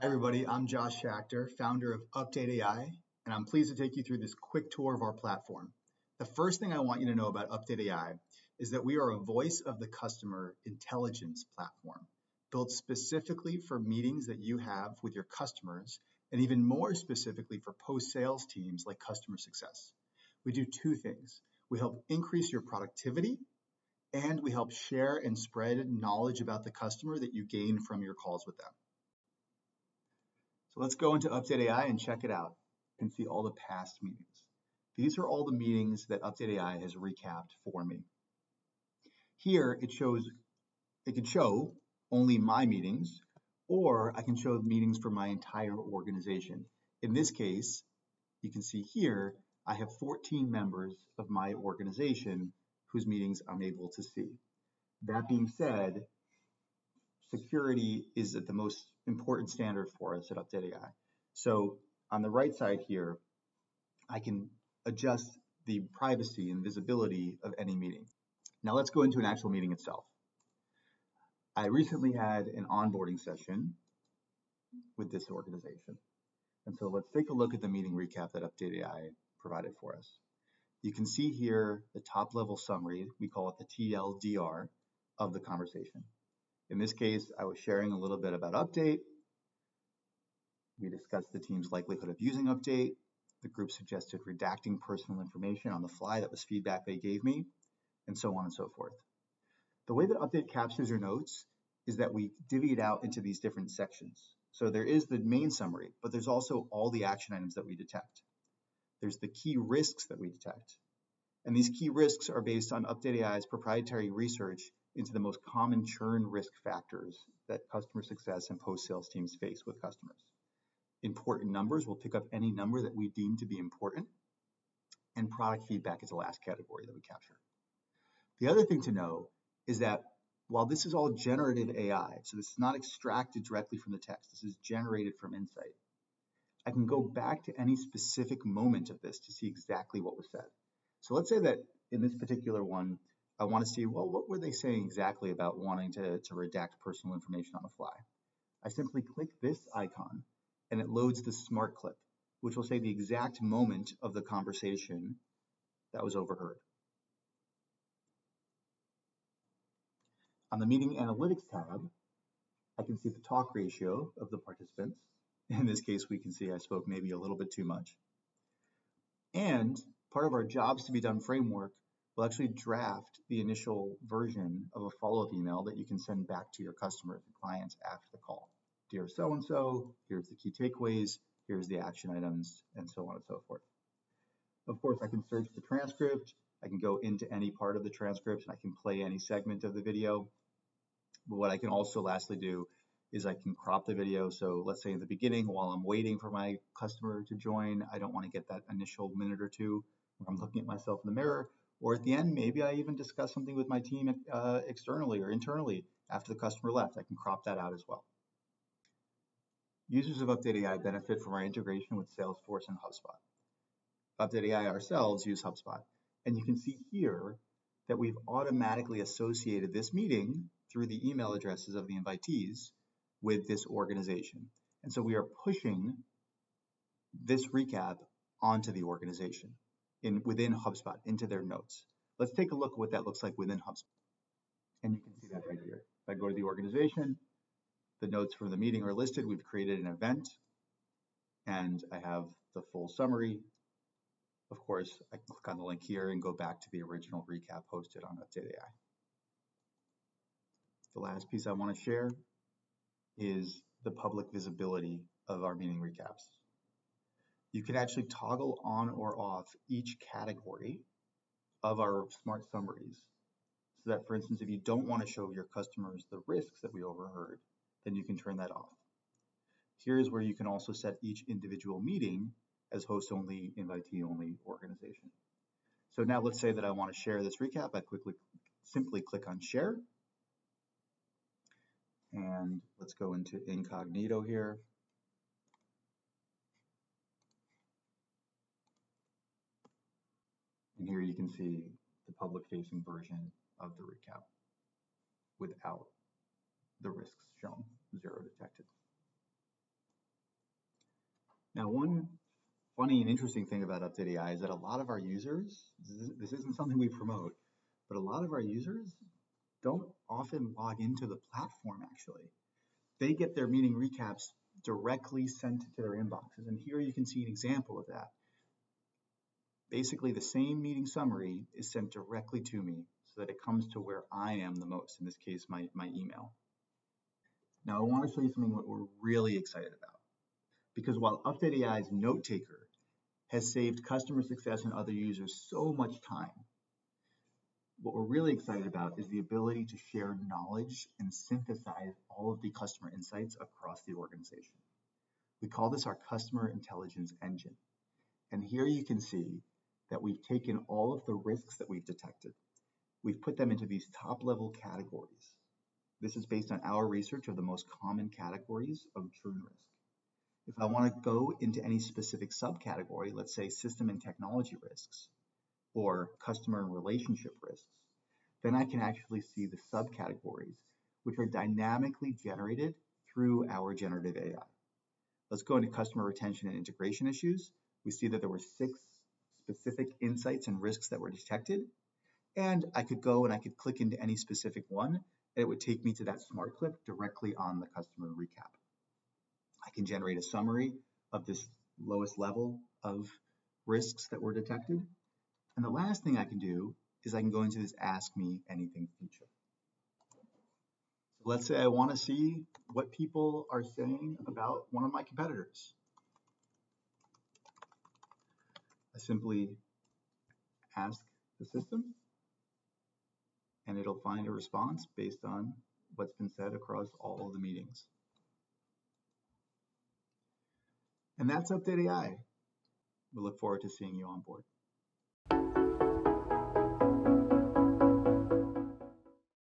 Hi everybody, I'm Josh Schachter, founder of UpdateAI, and I'm pleased to take you through this quick tour of our platform. The first thing I want you to know about UpdateAI is that we are a voice of the customer intelligence platform, built specifically for meetings that you have with your customers, and even more specifically for post-sales teams like customer success. We do two things. We help increase your productivity, and we help share and spread knowledge about the customer that you gain from your calls with them. So let's go into UpdateAI and check it out. You can see all the past meetings. These are all the meetings that UpdateAI has recapped for me. Here it can show only my meetings, or I can show meetings for my entire organization. In this case, you can see here, I have 14 members of my organization whose meetings I'm able to see. That being said, security is at the most important standard for us at UpdateAI. So on the right side here, I can adjust the privacy and visibility of any meeting. Now let's go into an actual meeting itself. I recently had an onboarding session with this organization. And so let's take a look at the meeting recap that UpdateAI provided for us. You can see here the top level summary, we call it the TLDR of the conversation. In this case, I was sharing a little bit about Update. We discussed the team's likelihood of using Update. The group suggested redacting personal information on the fly. That was feedback they gave me, and so on and so forth. The way that Update captures your notes is that we divvy it out into these different sections. So there is the main summary, but there's also all the action items that we detect. There's the key risks that we detect. And these key risks are based on UpdateAI's proprietary research into the most common churn risk factors that customer success and post-sales teams face with customers. Important numbers, we'll pick up any number that we deem to be important, and product feedback is the last category that we capture. The other thing to know is that while this is all generative AI, so this is not extracted directly from the text, this is generated from Insight, I can go back to any specific moment of this to see exactly what was said. So let's say that in this particular one, I want to see, well, what were they saying exactly about wanting to redact personal information on the fly? I simply click this icon and it loads the smart clip, which will say the exact moment of the conversation that was overheard. On the meeting analytics tab, I can see the talk ratio of the participants. In this case, we can see I spoke maybe a little bit too much. And part of our jobs to be done framework will actually draft the initial version of a follow-up email that you can send back to your customers and clients after the call. Dear so-and-so, here's the key takeaways, here's the action items, and so on and so forth. Of course, I can search the transcript, I can go into any part of the transcript, and I can play any segment of the video. But what I can also lastly do is I can crop the video. So let's say in the beginning, while I'm waiting for my customer to join, I don't want to get that initial minute or two where I'm looking at myself in the mirror. Or at the end, maybe I even discuss something with my team externally or internally after the customer left. I can crop that out as well. Users of UpdateAI benefit from our integration with Salesforce and HubSpot. UpdateAI ourselves use HubSpot. And you can see here that we've automatically associated this meeting through the email addresses of the invitees with this organization. And so we are pushing this recap onto the organization within HubSpot, into their notes. Let's take a look at what that looks like within HubSpot. And you can see that right here. If I go to the organization, the notes from the meeting are listed. We've created an event, and I have the full summary. Of course, I can click on the link here and go back to the original recap posted on UpdateAI. The last piece I want to share is the public visibility of our meeting recaps. You can actually toggle on or off each category of our smart summaries. So that, for instance, if you don't want to show your customers the risks that we overheard, then you can turn that off. Here's where you can also set each individual meeting as host-only, invitee-only organization. So now let's say that I want to share this recap. I simply click on share. And let's go into incognito here. And here you can see the public-facing version of the recap without the risks shown, 0 detected. Now, one funny and interesting thing about UpdateAI is that a lot of our users, this isn't something we promote, but a lot of our users don't often log into the platform actually. They get their meeting recaps directly sent to their inboxes. And here you can see an example of that. Basically, the same meeting summary is sent directly to me so that it comes to where I am the most, in this case, my email. Now, I want to show you something that we're really excited about. Because while UpdateAI's note taker has saved customer success and other users so much time, what we're really excited about is the ability to share knowledge and synthesize all of the customer insights across the organization. We call this our customer intelligence engine. And here you can see that we've taken all of the risks that we've detected. We've put them into these top level categories. This is based on our research of the most common categories of churn risk. If I want to go into any specific subcategory, let's say system and technology risks or customer and relationship risks, then I can actually see the subcategories, which are dynamically generated through our generative AI. Let's go into customer retention and integration issues. We see that there were 6 specific insights and risks that were detected. And I could go and I could click into any specific one, and it would take me to that smart clip directly on the customer recap. I can generate a summary of this lowest level of risks that were detected. And the last thing I can do is I can go into this Ask Me Anything feature. So let's say I want to see what people are saying about one of my competitors. I simply ask the system, and it'll find a response based on what's been said across all of the meetings. And that's UpdateAI. We look forward to seeing you on board.